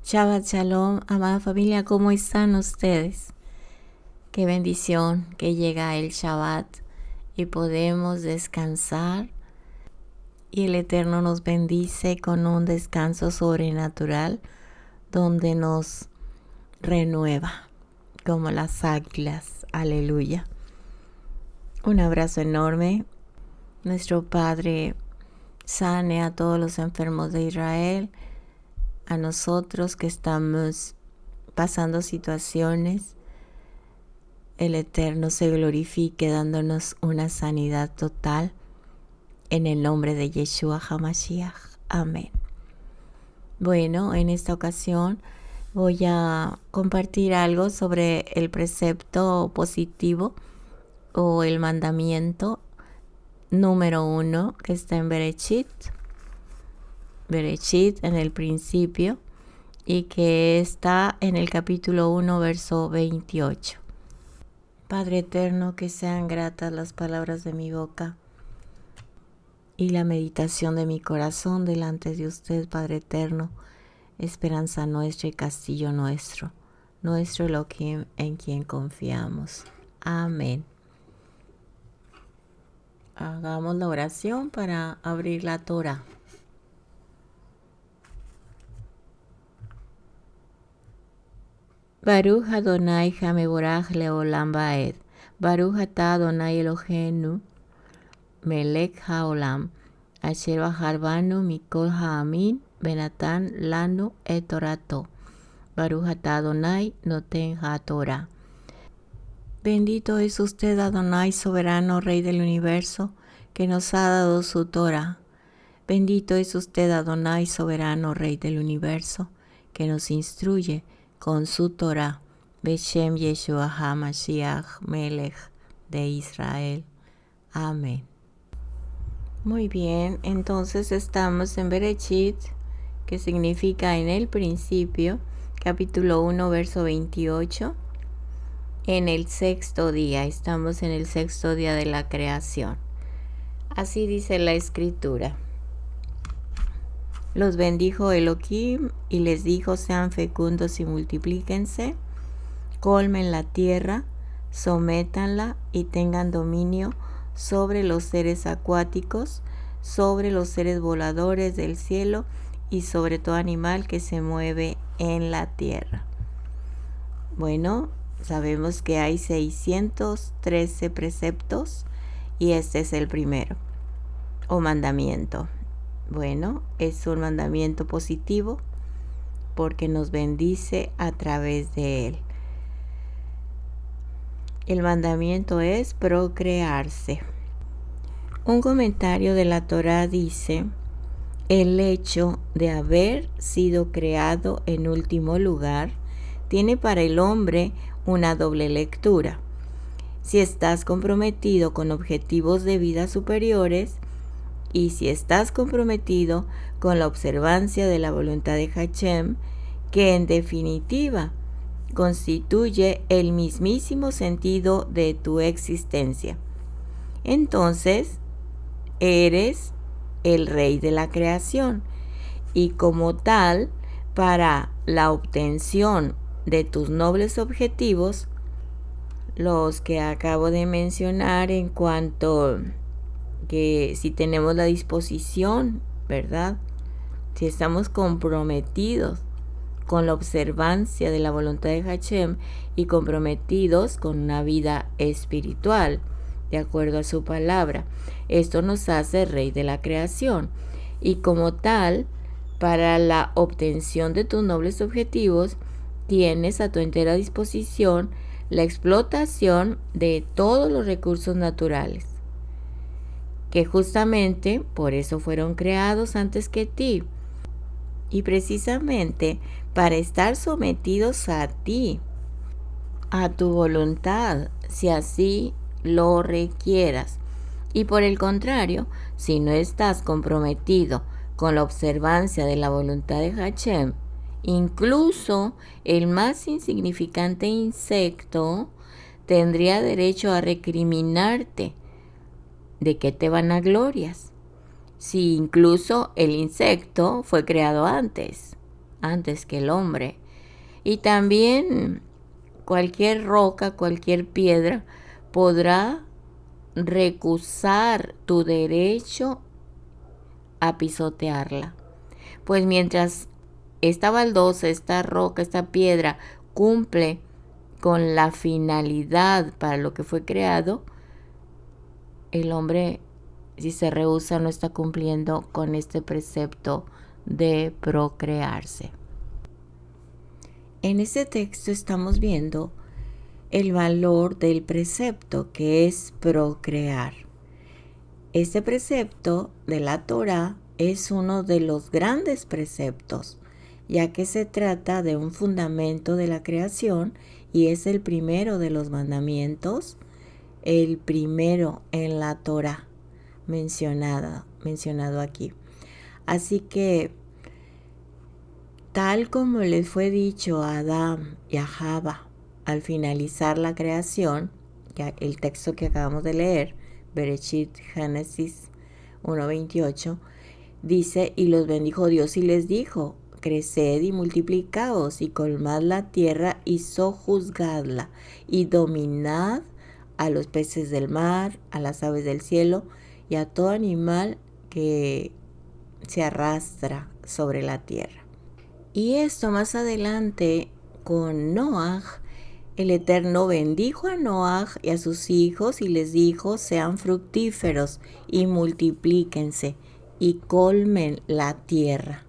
Shabbat Shalom, amada familia, ¿cómo están ustedes? Qué bendición que llega el Shabbat y podemos descansar y el Eterno nos bendice con un descanso sobrenatural donde nos renueva como las águilas. Aleluya. Un abrazo enorme. Nuestro Padre sane a todos los enfermos de Israel, a nosotros que estamos pasando situaciones. El Eterno se glorifique dándonos una sanidad total en el nombre de Yeshua HaMashiach. Amén. Bueno, en esta ocasión voy a compartir algo sobre el precepto positivo o el mandamiento número 1 que está en Bereshit en el principio y que está en el capítulo 1, verso 28. Padre eterno, que sean gratas las palabras de mi boca y la meditación de mi corazón delante de usted, Padre eterno, esperanza nuestra y castillo nuestro Elohim en quien confiamos. Amén. Hagamos la oración para abrir la Torah. Baruch Adonai Hameborach Leolam Vaed. Baruch Atah Adonai Eloheinu Melech Haolam. Asher Bahar Banu Mikol Haamin Benatan Lanu Et Torato. Baruch Atah Adonai Noten HaTorah. Bendito es usted, Adonai, soberano Rey del universo, que nos ha dado su Torah. Bendito es usted, Adonai, soberano Rey del universo, que nos instruye con su Torah, Beshem Yeshua HaMashiach Melech de Israel. Amén. Muy bien, entonces estamos en Bereshit, que significa en el principio, capítulo 1, verso 28, en el sexto día. Estamos en el sexto día de la creación. Así dice la escritura. Los bendijo Elohim y les dijo: sean fecundos y multiplíquense, colmen la tierra, sométanla y tengan dominio sobre los seres acuáticos, sobre los seres voladores del cielo y sobre todo animal que se mueve en la tierra. Bueno, sabemos que hay 613 preceptos y este es el primero, o mandamiento. Bueno, es un mandamiento positivo porque nos bendice a través de él. El mandamiento es procrearse. Un comentario de la Torá dice: el hecho de haber sido creado en último lugar tiene para el hombre una doble lectura. Si estás comprometido con objetivos de vida superiores, y si estás comprometido con la observancia de la voluntad de Hashem, que en definitiva constituye el mismísimo sentido de tu existencia, entonces eres el rey de la creación y como tal, para la obtención de tus nobles objetivos, los que acabo de mencionar en cuanto que si tenemos la disposición, ¿verdad? Si estamos comprometidos con la observancia de la voluntad de Hashem y comprometidos con una vida espiritual, de acuerdo a su palabra, esto nos hace rey de la creación. Y como tal, para la obtención de tus nobles objetivos, tienes a tu entera disposición la explotación de todos los recursos naturales, que justamente por eso fueron creados antes que ti, y precisamente para estar sometidos a ti, a tu voluntad, si así lo requieras. Y por el contrario, si no estás comprometido con la observancia de la voluntad de Hashem, incluso el más insignificante insecto tendría derecho a recriminarte. ¿De qué te vanaglorias? Si incluso el insecto fue creado antes. antes que el hombre. Y también cualquier roca, cualquier piedra podrá recusar tu derecho a pisotearla. Pues mientras esta baldosa, esta roca, esta piedra cumple con la finalidad para lo que fue creado, el hombre, si se rehúsa, no está cumpliendo con este precepto de procrearse. En este texto estamos viendo el valor del precepto, que es procrear. Este precepto de la Torá es uno de los grandes preceptos, ya que se trata de un fundamento de la creación y es el primero de los mandamientos, el primero en la Torá mencionado aquí. Así que, tal como les fue dicho a Adán y a Java al finalizar la creación, el texto que acabamos de leer, Bereshit, Génesis 1:28, dice: y los bendijo Dios y les dijo: creced y multiplicaos y colmad la tierra y sojuzgadla y dominad a los peces del mar, a las aves del cielo y a todo animal que se arrastra sobre la tierra. Y esto más adelante con Noaj, el Eterno bendijo a Noaj y a sus hijos y les dijo: sean fructíferos y multiplíquense y colmen la tierra.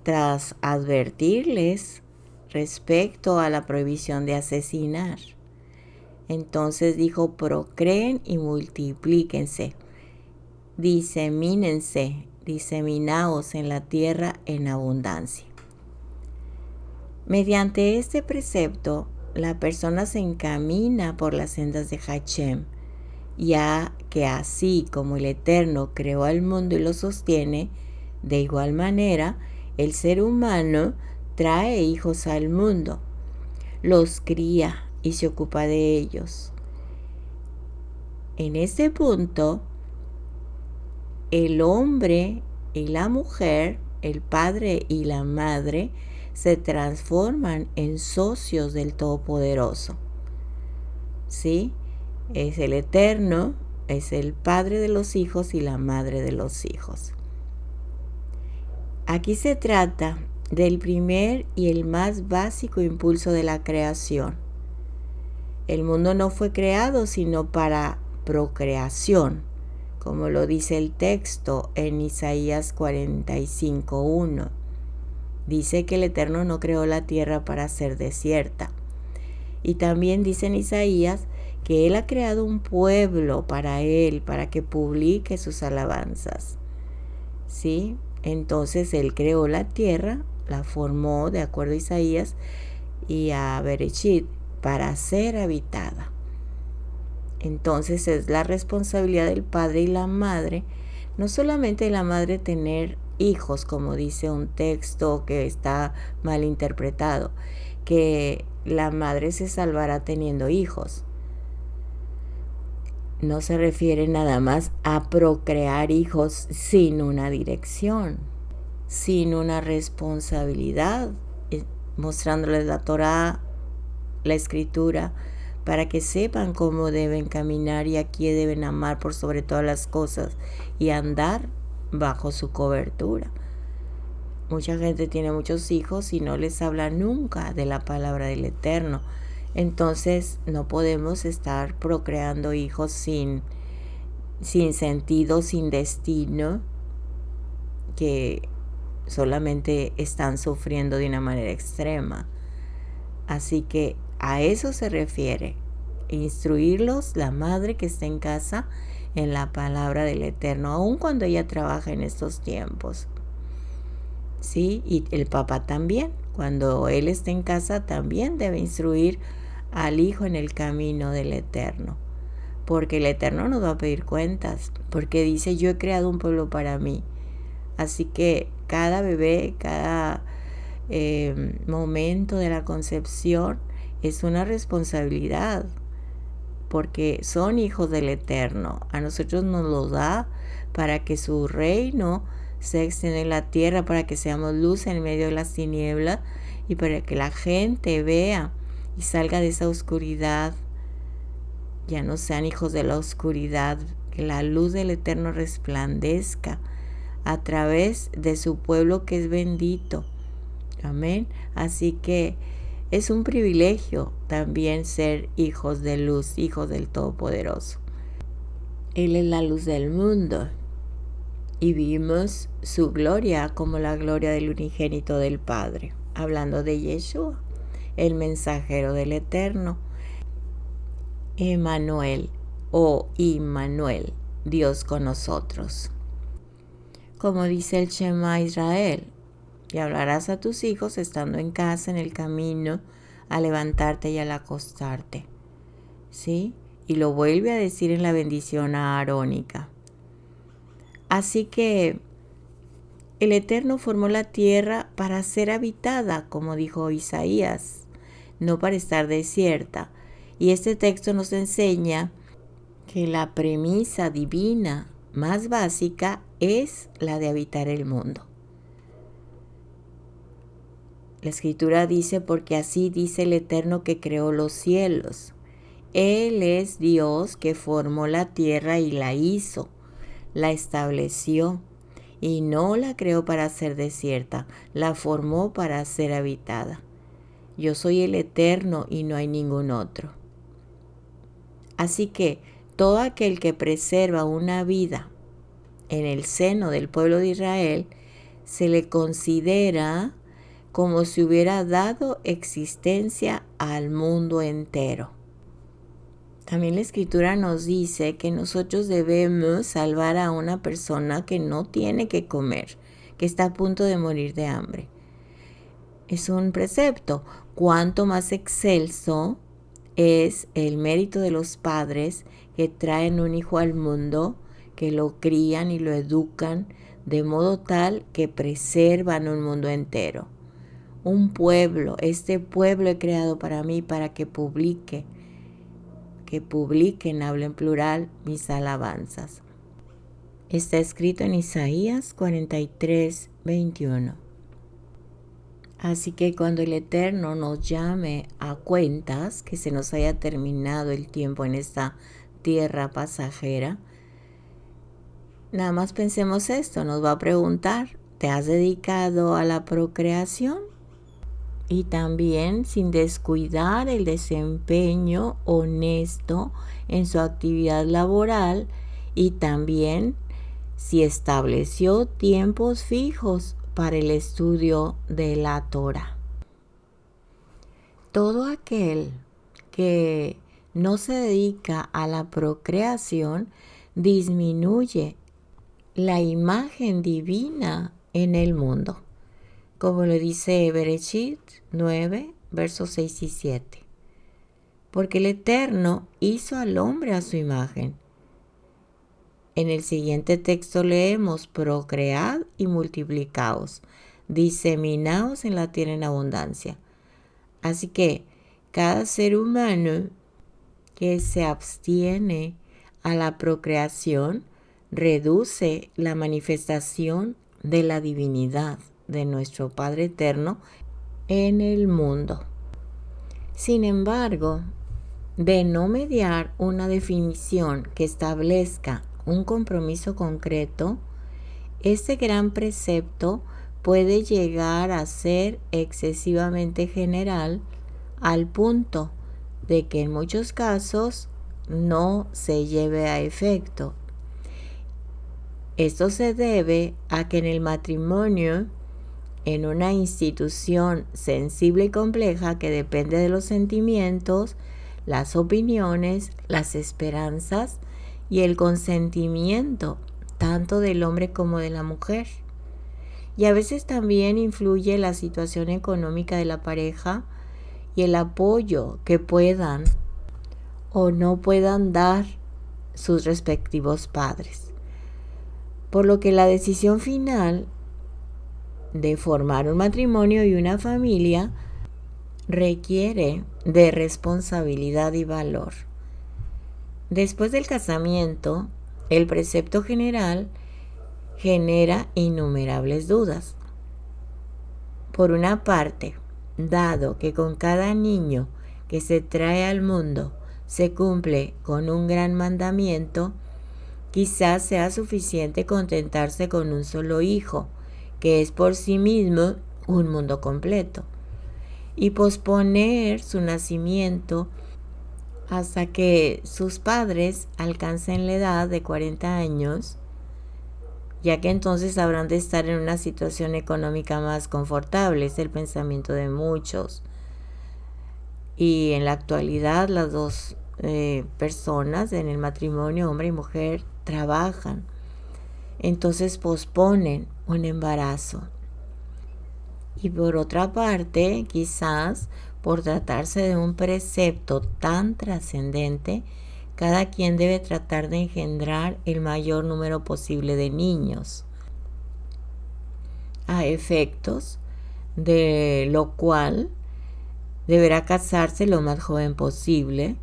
Tras advertirles respecto a la prohibición de asesinar, entonces dijo: procreen y multiplíquense, diseminaos en la tierra en abundancia. Mediante este precepto, la persona se encamina por las sendas de Hashem, ya que así como el Eterno creó al mundo y lo sostiene, de igual manera el ser humano trae hijos al mundo, los cría y se ocupa de ellos. En este punto, el hombre y la mujer, el padre y la madre, se transforman en socios del Todopoderoso. ¿Sí? Es el Eterno, es el padre de los hijos y la madre de los hijos. Aquí se trata del primer y el más básico impulso de la creación. El mundo no fue creado sino para procreación, como lo dice el texto en Isaías 45:1. Dice que el Eterno no creó la tierra para ser desierta. Y también dice en Isaías que Él ha creado un pueblo para Él, para que publique sus alabanzas. ¿Sí? Entonces Él creó la tierra, la formó de acuerdo a Isaías y a Bereshit para ser habitada. Entonces es la responsabilidad del padre y la madre, no solamente de la madre tener hijos, como dice un texto que está mal interpretado, que la madre se salvará teniendo hijos. No se refiere nada más a procrear hijos sin una dirección, sin una responsabilidad, mostrándoles la Torá, la Escritura, para que sepan cómo deben caminar y a quién deben amar por sobre todas las cosas y andar bajo su cobertura. Mucha gente tiene muchos hijos y no les habla nunca de la palabra del Eterno. Entonces no podemos estar procreando hijos sin sentido, sin destino, que solamente están sufriendo de una manera extrema. Así que a eso se refiere, instruirlos, la madre que está en casa, en la palabra del Eterno, aun cuando ella trabaja en estos tiempos. Sí, y el papá también, cuando él esté en casa, también debe instruir al hijo en el camino del Eterno, porque el Eterno nos va a pedir cuentas, porque dice: yo he creado un pueblo para mí. Así que cada bebé, cada momento de la concepción es una responsabilidad, porque son hijos del Eterno. A nosotros nos lo da para que su reino se ha extendido en la tierra para que seamos luz en medio de las tinieblas y para que la gente vea y salga de esa oscuridad. Ya no sean hijos de la oscuridad, que la luz del Eterno resplandezca a través de su pueblo que es bendito. Amén. Así que es un privilegio también ser hijos de luz, hijos del Todopoderoso. Él es la luz del mundo y vimos su gloria como la gloria del unigénito del Padre, hablando de Yeshua, el mensajero del Eterno. Emmanuel o Immanuel, Dios con nosotros. Como dice el Shema Israel, y hablarás a tus hijos estando en casa, en el camino, a levantarte y al acostarte. ¿Sí? Y lo vuelve a decir en la bendición aarónica. Así que el Eterno formó la tierra para ser habitada, como dijo Isaías, no para estar desierta. Y este texto nos enseña que la premisa divina más básica es la de habitar el mundo. La Escritura dice, porque así dice el Eterno que creó los cielos. Él es Dios que formó la tierra y la hizo, la estableció y no la creó para ser desierta, la formó para ser habitada. Yo soy el Eterno y no hay ningún otro. Así que todo aquel que preserva una vida en el seno del pueblo de Israel se le considera como si hubiera dado existencia al mundo entero. También la Escritura nos dice que nosotros debemos salvar a una persona que no tiene que comer, que está a punto de morir de hambre. Es un precepto. Cuanto más excelso es el mérito de los padres que traen un hijo al mundo, que lo crían y lo educan de modo tal que preservan un mundo entero. Un pueblo, este pueblo he creado para mí, para que publiquen, hablo en plural, mis alabanzas. Está escrito en Isaías 43, 21. Así que cuando el Eterno nos llame a cuentas, que se nos haya terminado el tiempo en esta tierra pasajera, nada más pensemos esto, nos va a preguntar, ¿te has dedicado a la procreación? Y también sin descuidar el desempeño honesto en su actividad laboral y también si estableció tiempos fijos para el estudio de la Torah. Todo aquel que no se dedica a la procreación disminuye la imagen divina en el mundo, como lo dice Bereshit 9, versos 6 y 7. Porque el Eterno hizo al hombre a su imagen. En el siguiente texto leemos, procread y multiplicaos, diseminaos en la tierra en abundancia. Así que cada ser humano que se abstiene a la procreación reduce la manifestación de la divinidad de nuestro Padre Eterno en el mundo. Sin embargo, de no mediar una definición que establezca un compromiso concreto, este gran precepto puede llegar a ser excesivamente general al punto de que en muchos casos no se lleve a efecto. Esto se debe a que en el matrimonio, en una institución sensible y compleja que depende de los sentimientos, las opiniones, las esperanzas y el consentimiento tanto del hombre como de la mujer. Y a veces también influye la situación económica de la pareja y el apoyo que puedan o no puedan dar sus respectivos padres. Por lo que la decisión final de formar un matrimonio y una familia requiere de responsabilidad y valor. Después del casamiento, el precepto general genera innumerables dudas. Por una parte, dado que con cada niño que se trae al mundo se cumple con un gran mandamiento, quizás sea suficiente contentarse con un solo hijo, que es por sí mismo un mundo completo, y posponer su nacimiento hasta que sus padres alcancen la edad de 40 años, ya que entonces habrán de estar en una situación económica más confortable. Es el pensamiento de muchos. Y en la actualidad las dos personas en el matrimonio, hombre y mujer, trabajan. Entonces posponen un embarazo. Y por otra parte, quizás por tratarse de un precepto tan trascendente, cada quien debe tratar de engendrar el mayor número posible de niños, a efectos de lo cual deberá casarse lo más joven posible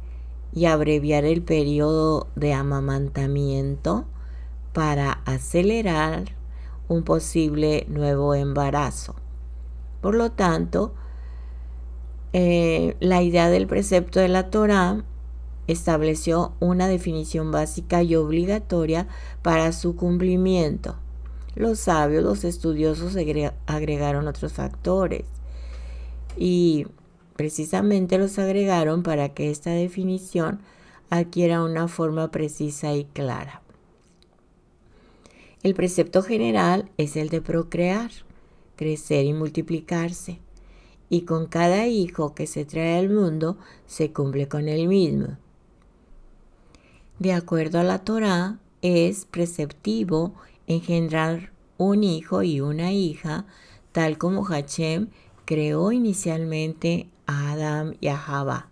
y abreviar el periodo de amamantamiento para acelerar un posible nuevo embarazo. Por lo tanto, la idea del precepto de la Torá estableció una definición básica y obligatoria para su cumplimiento. Los sabios, los estudiosos agregaron otros factores y precisamente los agregaron para que esta definición adquiera una forma precisa y clara. El precepto general es el de procrear, crecer y multiplicarse, y con cada hijo que se trae al mundo se cumple con el mismo. De acuerdo a la Torá, es preceptivo engendrar un hijo y una hija, tal como Hashem creó inicialmente a Adán y a Jabá.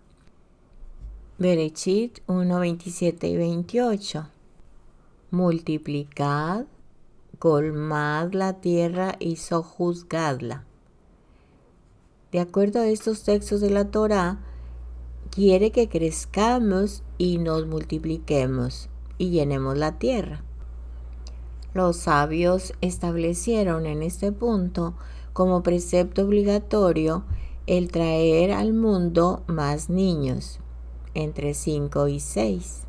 Bereshit 1, 27 y 28. Multiplicad, colmad la tierra y sojuzgadla. De acuerdo a estos textos de la Torá, quiere que crezcamos y nos multipliquemos y llenemos la tierra. Los sabios establecieron en este punto como precepto obligatorio el traer al mundo más niños, entre 5 y 6,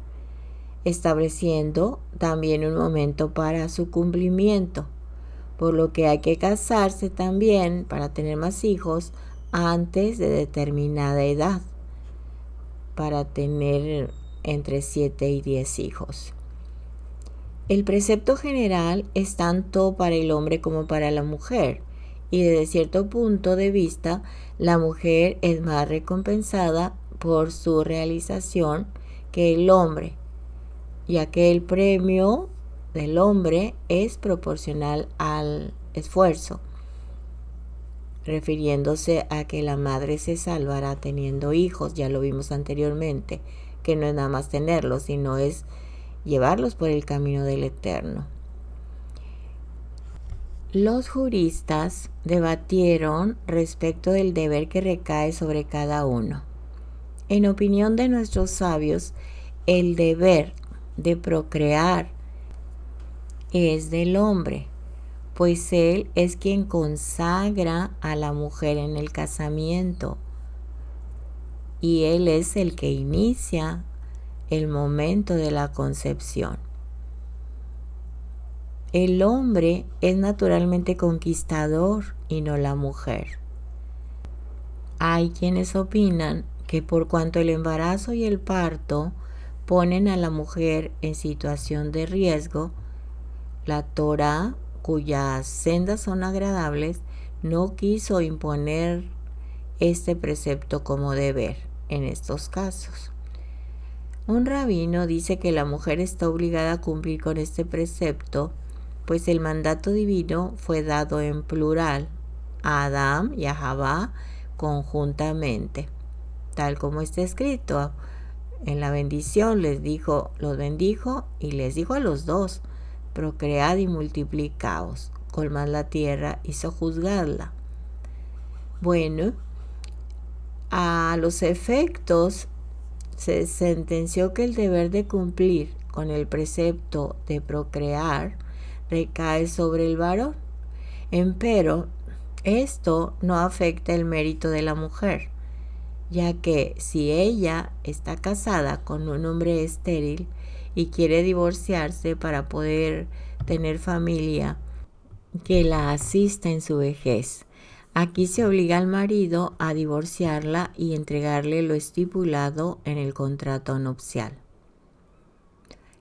estableciendo también un momento para su cumplimiento, por lo que hay que casarse también para tener más hijos antes de determinada edad, para tener entre 7 y 10 hijos. El precepto general es tanto para el hombre como para la mujer, y desde cierto punto de vista, la mujer es más recompensada por su realización que el hombre, ya que el premio del hombre es proporcional al esfuerzo, refiriéndose a que la madre se salvará teniendo hijos. Ya lo vimos anteriormente, que no es nada más tenerlos, sino es llevarlos por el camino del Eterno. Los juristas debatieron respecto del deber que recae sobre cada uno. En opinión de nuestros sabios, el deber de procrear es del hombre, pues él es quien consagra a la mujer en el casamiento y él es el que inicia el momento de la concepción. El hombre es naturalmente conquistador y no la mujer. Hay quienes opinan que por cuanto el embarazo y el parto ponen a la mujer en situación de riesgo, la Torá, cuyas sendas son agradables, no quiso imponer este precepto como deber en estos casos. Un rabino dice que la mujer está obligada a cumplir con este precepto, pues el mandato divino fue dado en plural a Adán y a Jabá conjuntamente, tal como está escrito. En la bendición los bendijo y les dijo a los dos: procread y multiplicaos, colmad la tierra y sojuzgadla. Bueno, a los efectos se sentenció que el deber de cumplir con el precepto de procrear recae sobre el varón. Empero, esto no afecta el mérito de la mujer, ya que si ella está casada con un hombre estéril y quiere divorciarse para poder tener familia que la asista en su vejez, aquí se obliga al marido a divorciarla y entregarle lo estipulado en el contrato nupcial.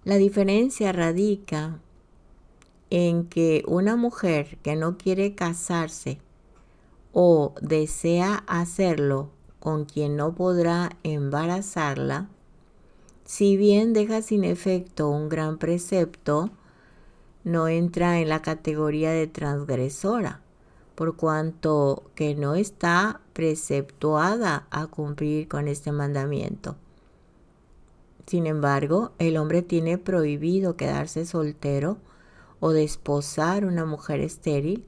La diferencia radica en que una mujer que no quiere casarse o desea hacerlo con quien no podrá embarazarla, si bien deja sin efecto un gran precepto, no entra en la categoría de transgresora, por cuanto que no está preceptuada a cumplir con este mandamiento. Sin embargo, el hombre tiene prohibido quedarse soltero o desposar una mujer estéril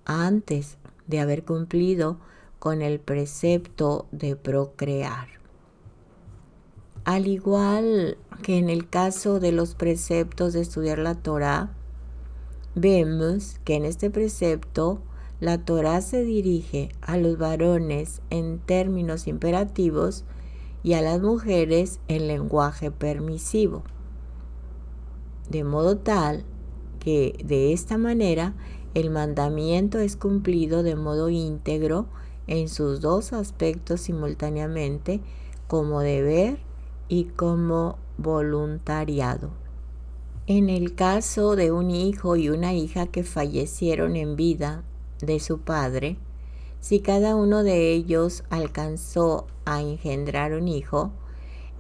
antes de haber cumplido con el precepto de procrear. Al igual que en el caso de los preceptos de estudiar la Torá, vemos que en este precepto la Torá se dirige a los varones en términos imperativos y a las mujeres en lenguaje permisivo, de modo tal que de esta manera el mandamiento es cumplido de modo íntegro en sus dos aspectos simultáneamente, como deber y como voluntariado. En el caso de un hijo y una hija que fallecieron en vida de su padre, si cada uno de ellos alcanzó a engendrar un hijo,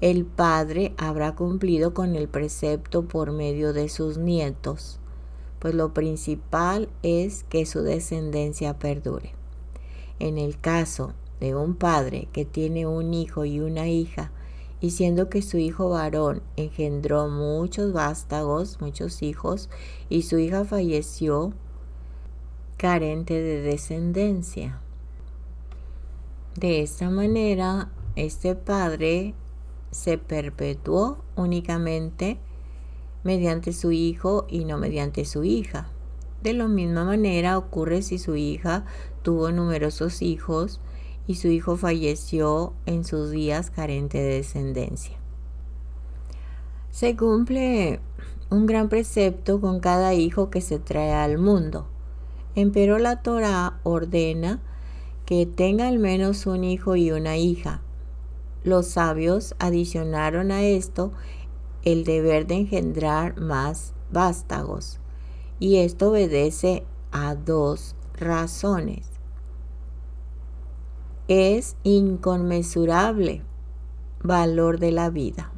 el padre habrá cumplido con el precepto por medio de sus nietos, pues lo principal es que su descendencia perdure. En el caso de un padre que tiene un hijo y una hija, y siendo que su hijo varón engendró muchos vástagos, muchos hijos, y su hija falleció carente de descendencia. De esta manera, este padre se perpetuó únicamente mediante su hijo y no mediante su hija. De la misma manera ocurre si su hija tuvo numerosos hijos y su hijo falleció en sus días carente de descendencia. Se cumple un gran precepto con cada hijo que se trae al mundo. Empero la Torá ordena que tenga al menos un hijo y una hija. Los sabios adicionaron a esto el deber de engendrar más vástagos, y esto obedece a dos razones. Es inconmensurable valor de la vida,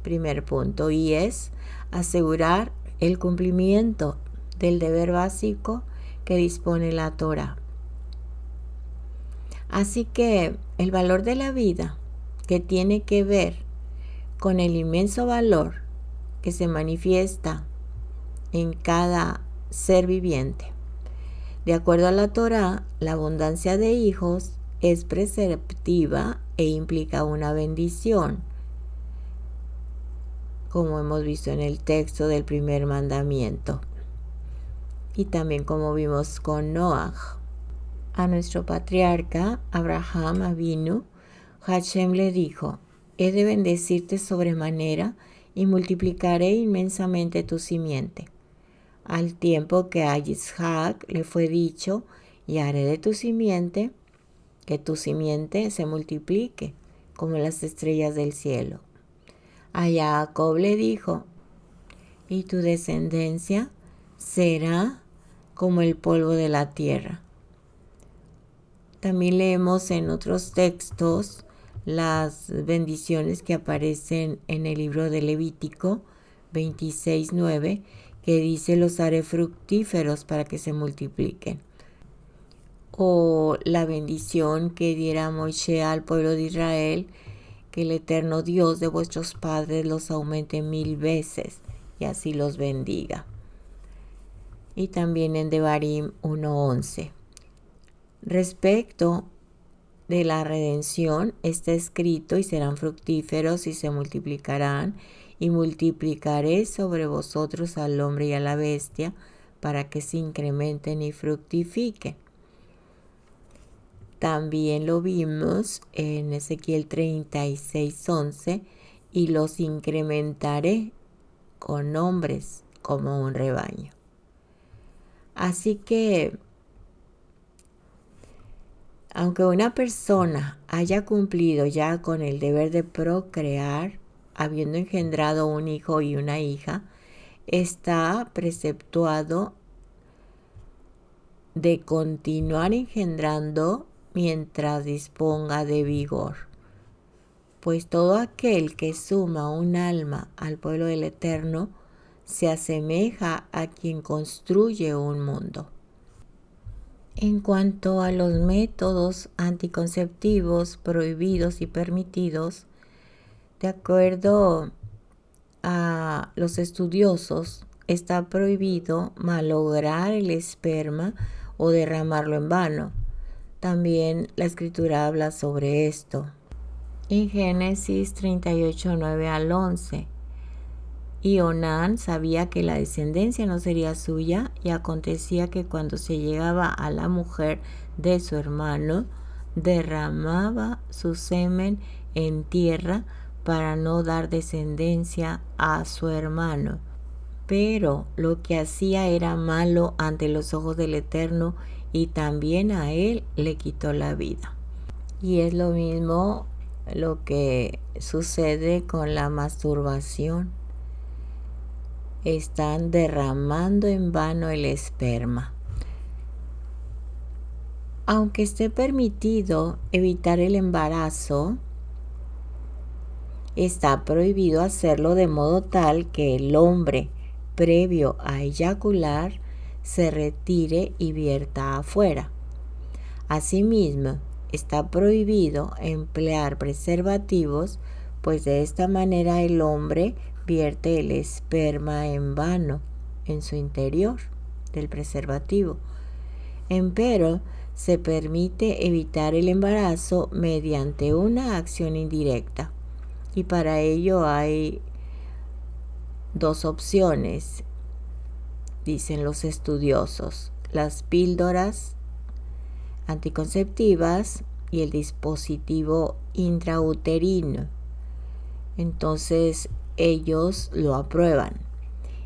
primer punto, y es asegurar el cumplimiento del deber básico que dispone la Torá. Así que el valor de la vida, que tiene que ver con el inmenso valor que se manifiesta en cada ser viviente. De acuerdo a la Torá, la abundancia de hijos es preceptiva e implica una bendición, como hemos visto en el texto del primer mandamiento, y también como vimos con Noaj. A nuestro patriarca Abraham Avinu, Hashem le dijo: he de bendecirte sobremanera y multiplicaré inmensamente tu simiente. Al tiempo que a Isaac le fue dicho: y haré de tu simiente, que tu simiente se multiplique como las estrellas del cielo. A Jacob le dijo: y tu descendencia será como el polvo de la tierra. También leemos en otros textos las bendiciones que aparecen en el libro de Levítico 26:9, que dice: los haré fructíferos para que se multipliquen. O la bendición que diera Moisés al pueblo de Israel: que el eterno Dios de vuestros padres los aumente 1000 veces y así los bendiga. Y también en Devarim 1:11. Respecto de la redención está escrito: y serán fructíferos y se multiplicarán y multiplicaré sobre vosotros al hombre y a la bestia, para que se incrementen y fructifiquen. También lo vimos en Ezequiel 36:11, y los incrementaré con hombres como un rebaño. Así que, aunque una persona haya cumplido ya con el deber de procrear, habiendo engendrado un hijo y una hija, está preceptuado de continuar engendrando mientras disponga de vigor. Pues todo aquel que suma un alma al pueblo del Eterno se asemeja a quien construye un mundo. En cuanto a los métodos anticonceptivos prohibidos y permitidos, de acuerdo a los estudiosos, está prohibido malograr el esperma o derramarlo en vano. También la escritura habla sobre esto. En Génesis 38:9 al 11. Y Onán sabía que la descendencia no sería suya, y acontecía que cuando se llegaba a la mujer de su hermano, derramaba su semen en tierra para no dar descendencia a su hermano. Pero lo que hacía era malo ante los ojos del Eterno, y también a él le quitó la vida. Y es lo mismo lo que sucede con la masturbación. Están derramando en vano el esperma. Aunque esté permitido evitar el embarazo, está prohibido hacerlo de modo tal que el hombre, previo a eyacular, se retire y vierta afuera. Asimismo, está prohibido emplear preservativos, pues de esta manera el hombre vierte el esperma en vano en su interior del preservativo. Empero, se permite evitar el embarazo mediante una acción indirecta, y para ello hay dos opciones, dicen los estudiosos: las píldoras anticonceptivas y el dispositivo intrauterino. Entonces ellos lo aprueban.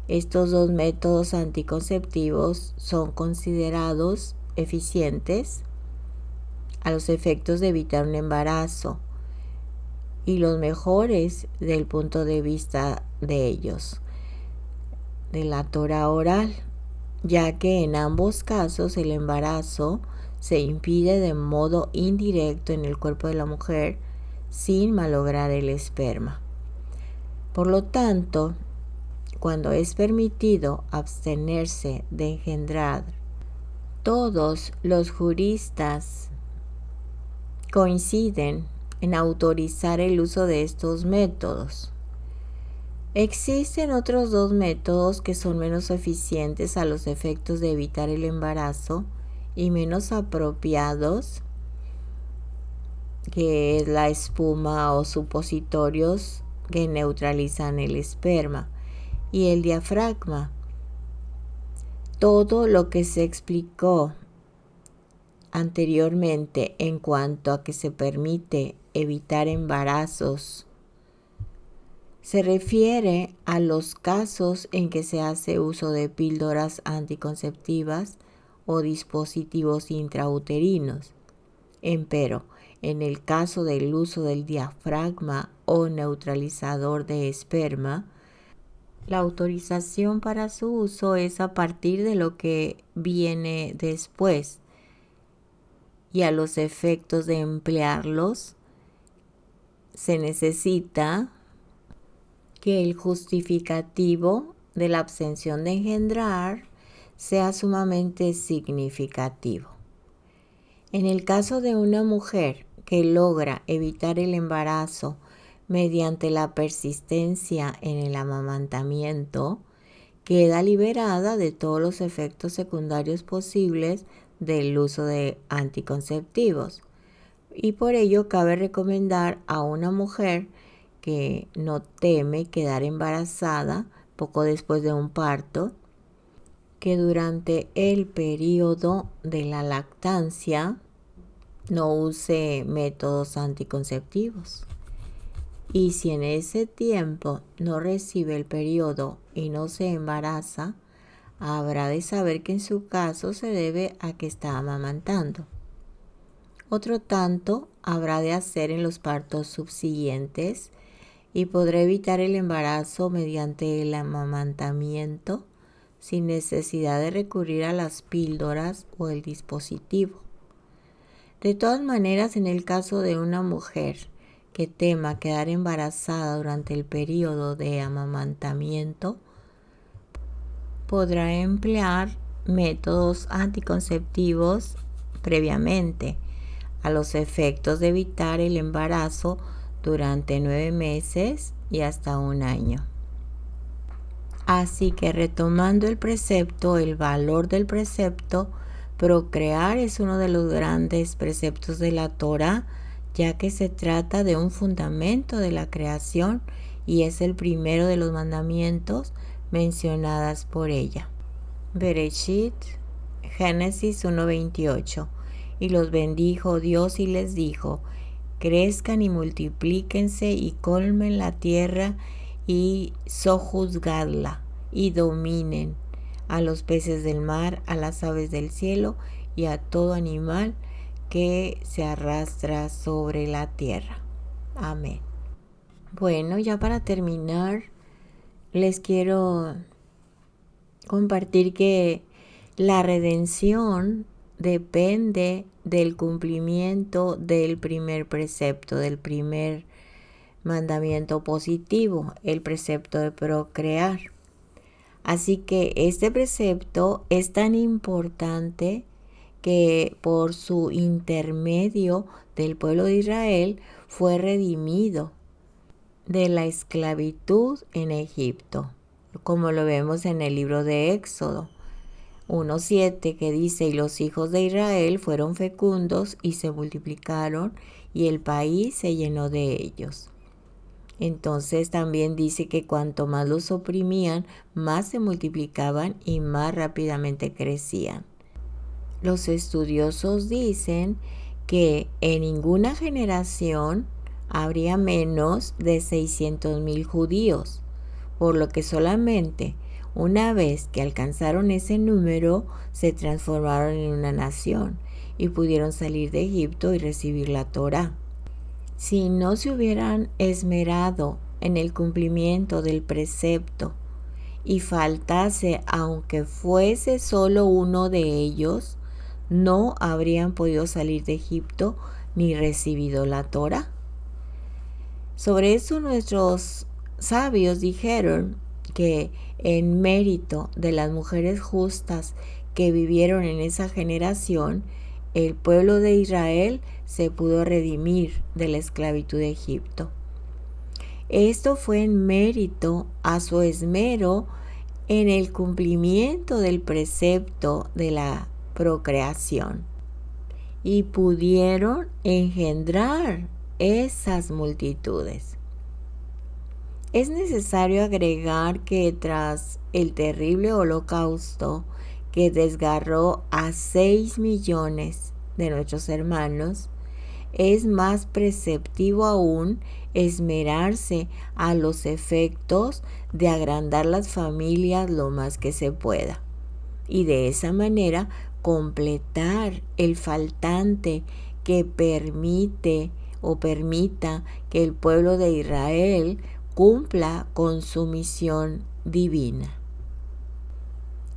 Estos dos métodos anticonceptivos son considerados eficientes a los efectos de evitar un embarazo, y los mejores del punto de vista de ellos, de la Torah oral, ya que en ambos casos el embarazo se impide de modo indirecto en el cuerpo de la mujer sin malograr el esperma. Por lo tanto, cuando es permitido abstenerse de engendrar, todos los juristas coinciden en autorizar el uso de estos métodos. Existen otros dos métodos que son menos eficientes a los efectos de evitar el embarazo y menos apropiados, que es la espuma o supositorios que neutralizan el esperma, y el diafragma. Todo lo que se explicó anteriormente en cuanto a que se permite evitar embarazos se refiere a los casos en que se hace uso de píldoras anticonceptivas o dispositivos intrauterinos. Empero, en el caso del uso del diafragma o neutralizador de esperma, la autorización para su uso es a partir de lo que viene después, y a los efectos de emplearlos se necesita que el justificativo de la abstención de engendrar sea sumamente significativo. En el caso de una mujer que logra evitar el embarazo mediante la persistencia en el amamantamiento, queda liberada de todos los efectos secundarios posibles del uso de anticonceptivos. Y por ello cabe recomendar a una mujer que no teme quedar embarazada poco después de un parto, que durante el periodo de la lactancia no use métodos anticonceptivos. Y si en ese tiempo no recibe el periodo y no se embaraza, habrá de saber que en su caso se debe a que está amamantando. Otro tanto habrá de hacer en los partos subsiguientes y podrá evitar el embarazo mediante el amamantamiento sin necesidad de recurrir a las píldoras o el dispositivo. De todas maneras, en el caso de una mujer que tema quedar embarazada durante el periodo de amamantamiento, podrá emplear métodos anticonceptivos previamente a los efectos de evitar el embarazo durante 9 meses y hasta 1 año. Así que retomando el precepto, el valor del precepto, procrear es uno de los grandes preceptos de la Torá, ya que se trata de un fundamento de la creación y es el primero de los mandamientos mencionadas por ella. Bereshit, Génesis 1:28. Y los bendijo Dios y les dijo: crezcan y multiplíquense y colmen la tierra y sojuzgadla y dominen a los peces del mar, a las aves del cielo y a todo animal que se arrastra sobre la tierra. Amén. Bueno, ya para terminar, les quiero compartir que la redención depende del cumplimiento del primer precepto, del primer mandamiento positivo, el precepto de procrear. Así que este precepto es tan importante que por su intermedio del pueblo de Israel fue redimido de la esclavitud en Egipto, como lo vemos en el libro de Éxodo 1:7, que dice: y los hijos de Israel fueron fecundos y se multiplicaron y el país se llenó de ellos. Entonces también dice que cuanto más los oprimían, más se multiplicaban y más rápidamente crecían. Los estudiosos dicen que en ninguna generación habría menos de 600,000 judíos, por lo que solamente una vez que alcanzaron ese número se transformaron en una nación y pudieron salir de Egipto y recibir la Torá. Si no se hubieran esmerado en el cumplimiento del precepto y faltase aunque fuese solo uno de ellos, no habrían podido salir de Egipto ni recibido la Torá. Sobre eso nuestros sabios dijeron que en mérito de las mujeres justas que vivieron en esa generación, el pueblo de Israel se pudo redimir de la esclavitud de Egipto. Esto fue en mérito a su esmero en el cumplimiento del precepto de la procreación y pudieron engendrar esas multitudes. Es necesario agregar que tras el terrible holocausto que desgarró a 6 millones de nuestros hermanos, es más preceptivo aún esmerarse a los efectos de agrandar las familias lo más que se pueda y de esa manera completar el faltante que permita que el pueblo de Israel cumpla con su misión divina,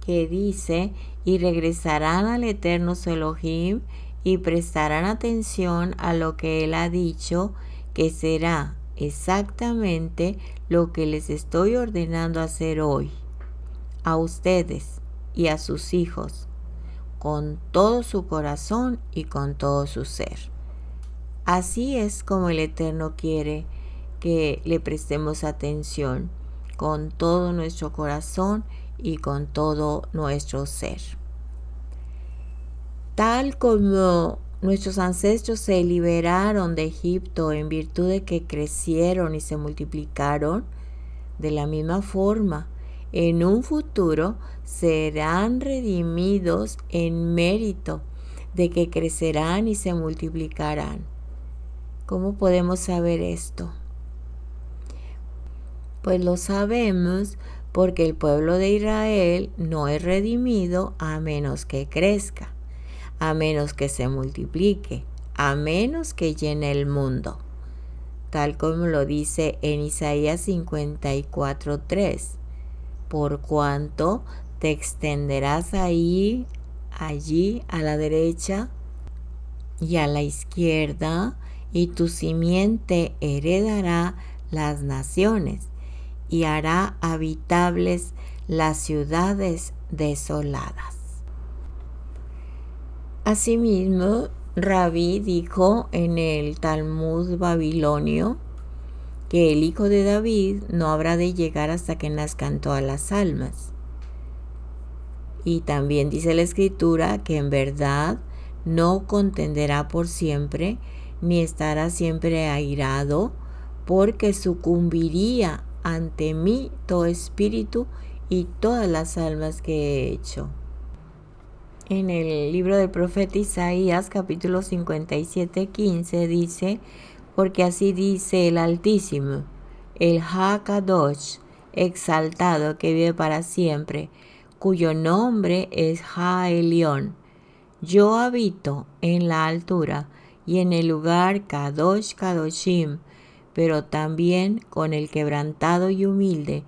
que dice: y regresarán al eterno su Elohim y prestarán atención a lo que él ha dicho, que será exactamente lo que les estoy ordenando hacer hoy a ustedes y a sus hijos, con todo su corazón y con todo su ser. Así es como el Eterno quiere que le prestemos atención, con todo nuestro corazón y con todo nuestro ser. Tal como nuestros ancestros se liberaron de Egipto en virtud de que crecieron y se multiplicaron, de la misma forma, en un futuro serán redimidos en mérito de que crecerán y se multiplicarán. ¿Cómo podemos saber esto? Pues lo sabemos porque el pueblo de Israel no es redimido a menos que crezca, a menos que se multiplique, a menos que llene el mundo, tal como lo dice en Isaías 54:3. Por cuanto te extenderás allí a la derecha y a la izquierda, y tu simiente heredará las naciones y hará habitables las ciudades desoladas. Asimismo, Rabí dijo en el Talmud babilonio que el hijo de David no habrá de llegar hasta que nazcan todas las almas. Y también dice la Escritura que en verdad no contenderá por siempre, ni estará siempre airado, porque sucumbiría ante mí todo espíritu y todas las almas que he hecho. En el libro del profeta Isaías, capítulo 57:15, dice: porque así dice el Altísimo, el Ha-Kadosh, exaltado, que vive para siempre, cuyo nombre es Ha-Elión. Yo habito en la altura y en el lugar Kadosh Kadoshim, pero también con el quebrantado y humilde,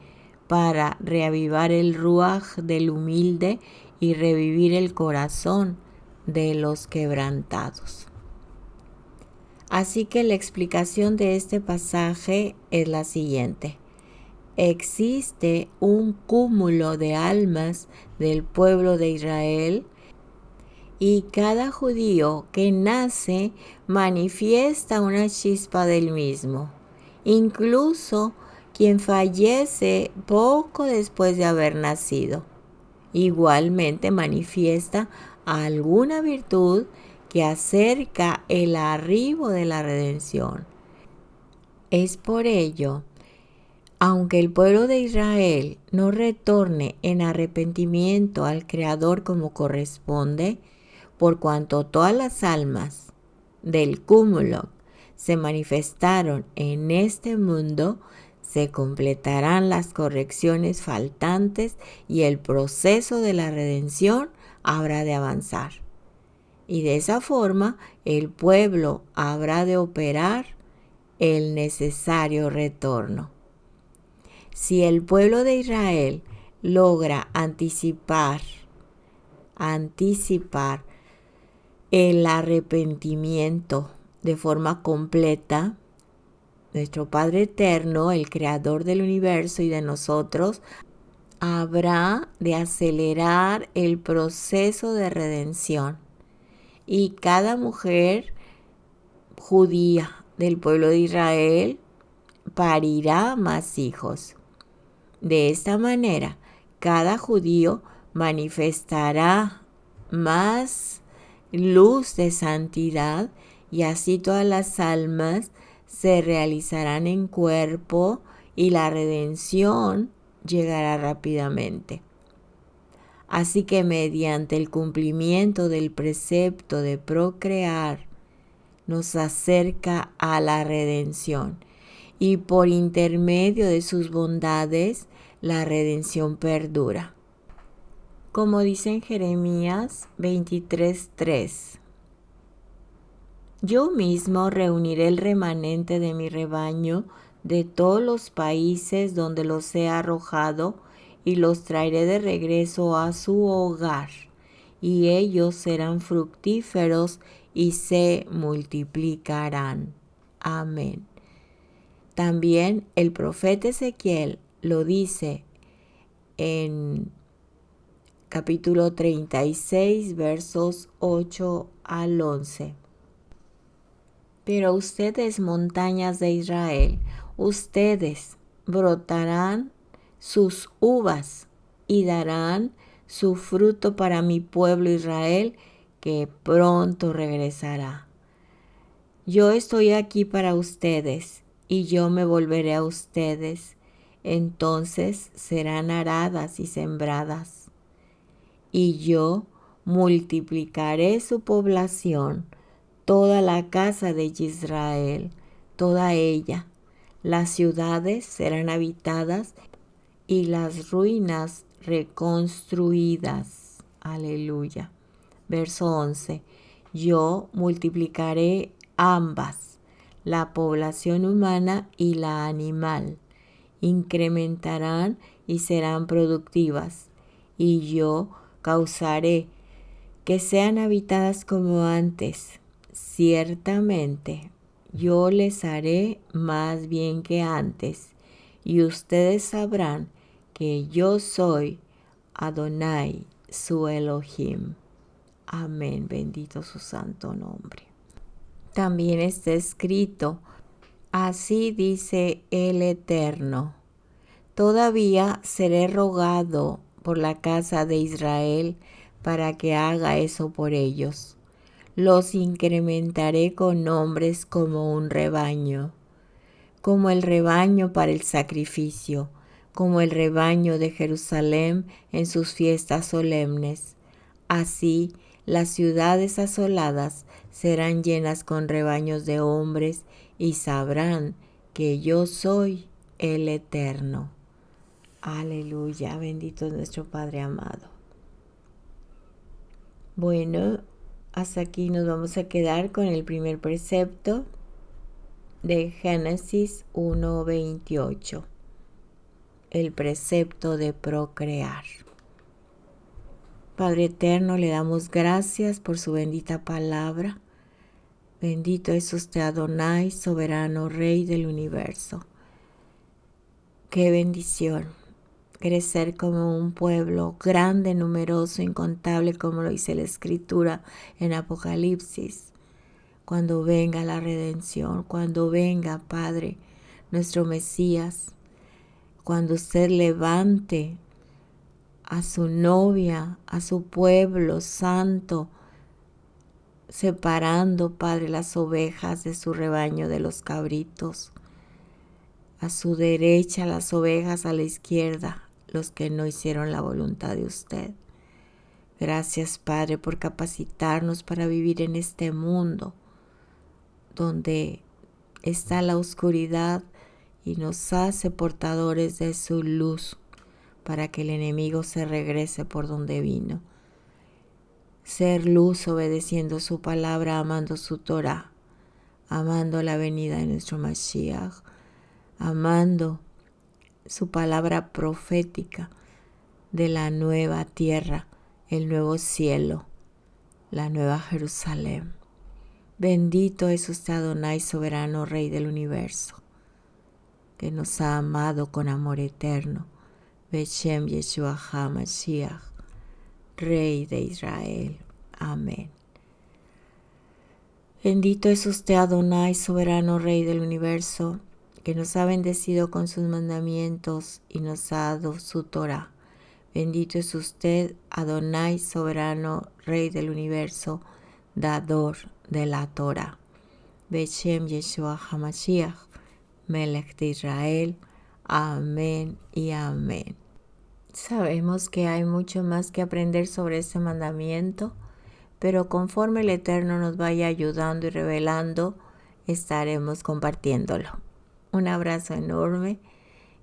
para reavivar el ruaj del humilde y revivir el corazón de los quebrantados. Así que la explicación de este pasaje es la siguiente. Existe un cúmulo de almas del pueblo de Israel y cada judío que nace manifiesta una chispa del mismo. Incluso quien fallece poco después de haber nacido, igualmente manifiesta alguna virtud que acerca el arribo de la redención. Es por ello, aunque el pueblo de Israel no retorne en arrepentimiento al Creador como corresponde, por cuanto todas las almas del cúmulo se manifestaron en este mundo, se completarán las correcciones faltantes y el proceso de la redención habrá de avanzar. Y de esa forma el pueblo habrá de operar el necesario retorno. Si el pueblo de Israel logra anticipar el arrepentimiento de forma completa, nuestro Padre Eterno, el Creador del universo y de nosotros, habrá de acelerar el proceso de redención. Y cada mujer judía del pueblo de Israel parirá más hijos. De esta manera, cada judío manifestará más luz de santidad y así todas las almas se realizarán en cuerpo y la redención llegará rápidamente. Así que mediante el cumplimiento del precepto de procrear, nos acerca a la redención y por intermedio de sus bondades, la redención perdura. Como dice en Jeremías 23:3, yo mismo reuniré el remanente de mi rebaño de todos los países donde los he arrojado y los traeré de regreso a su hogar, y ellos serán fructíferos y se multiplicarán. Amén. También el profeta Ezequiel lo dice en capítulo 36, versos 8 al 11. Pero ustedes, montañas de Israel, ustedes brotarán sus uvas y darán su fruto para mi pueblo Israel, que pronto regresará. Yo estoy aquí para ustedes y yo me volveré a ustedes. Entonces serán aradas y sembradas. Y yo multiplicaré su población, toda la casa de Israel, toda ella. Las ciudades serán habitadas y las ruinas reconstruidas. Aleluya. Verso 11. Yo multiplicaré ambas, la población humana y la animal. Incrementarán y serán productivas. Y yo causaré que sean habitadas como antes. Ciertamente, yo les haré más bien que antes, y ustedes sabrán que yo soy Adonai, su Elohim. Amén, bendito su santo nombre. También está escrito, así dice el Eterno, todavía seré rogado por la casa de Israel para que haga eso por ellos. Los incrementaré con nombres como un rebaño, como el rebaño para el sacrificio, como el rebaño de Jerusalén en sus fiestas solemnes. Así, las ciudades asoladas serán llenas con rebaños de hombres y sabrán que yo soy el Eterno. Aleluya, bendito es nuestro Padre amado. Bueno, hasta aquí nos vamos a quedar con el primer precepto de Génesis 1:28, el precepto de procrear. Padre eterno, le damos gracias por su bendita palabra. Bendito es usted, Adonai, soberano Rey del universo. Qué bendición crecer como un pueblo grande, numeroso, incontable, como lo dice la Escritura en Apocalipsis. Cuando venga la redención, cuando venga, Padre, nuestro Mesías, cuando usted levante a su novia, a su pueblo santo, separando, Padre, las ovejas de su rebaño de los cabritos. A su derecha las ovejas, a la izquierda los que no hicieron la voluntad de usted. Gracias, Padre, por capacitarnos para vivir en este mundo donde está la oscuridad y nos hace portadores de su luz para que el enemigo se regrese por donde vino. Ser luz obedeciendo su palabra, amando su Torah, amando la venida de nuestro Mashiach, amando su palabra profética de la nueva tierra, el nuevo cielo, la nueva Jerusalén. Bendito es usted, Adonai, soberano Rey del universo, que nos ha amado con amor eterno. Beshem Yeshua HaMashiach, Rey de Israel. Amén. Bendito es usted, Adonai, soberano Rey del universo, que nos ha bendecido con sus mandamientos y nos ha dado su Torah. Bendito es usted, Adonai, soberano Rey del universo, dador de la Torah. Beshem Yeshua HaMashiach, Melech de Israel. Amén y amén. Sabemos que hay mucho más que aprender sobre este mandamiento, pero conforme el Eterno nos vaya ayudando y revelando, estaremos compartiéndolo. Un abrazo enorme,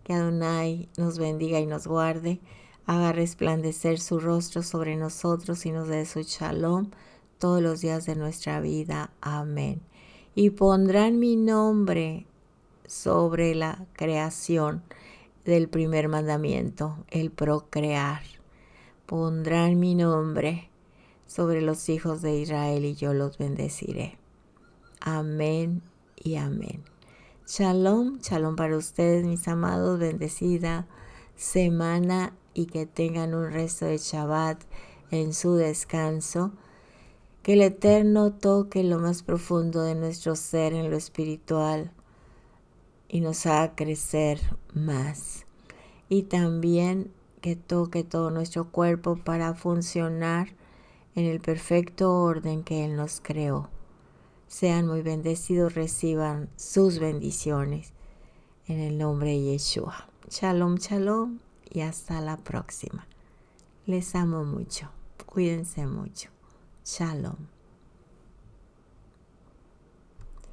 que Adonai nos bendiga y nos guarde, haga resplandecer su rostro sobre nosotros y nos dé su shalom todos los días de nuestra vida. Amén. Y pondrán mi nombre sobre la creación del primer mandamiento, el procrear. Pondrán mi nombre sobre los hijos de Israel y yo los bendeciré. Amén y amén. Shalom, shalom para ustedes, mis amados, bendecida semana y que tengan un resto de Shabbat en su descanso. Que el Eterno toque lo más profundo de nuestro ser en lo espiritual y nos haga crecer más. Y también que toque todo nuestro cuerpo para funcionar en el perfecto orden que Él nos creó. Sean muy bendecidos, reciban sus bendiciones en el nombre de Yeshua. Shalom, shalom y hasta la próxima. Les amo mucho. Cuídense mucho. Shalom.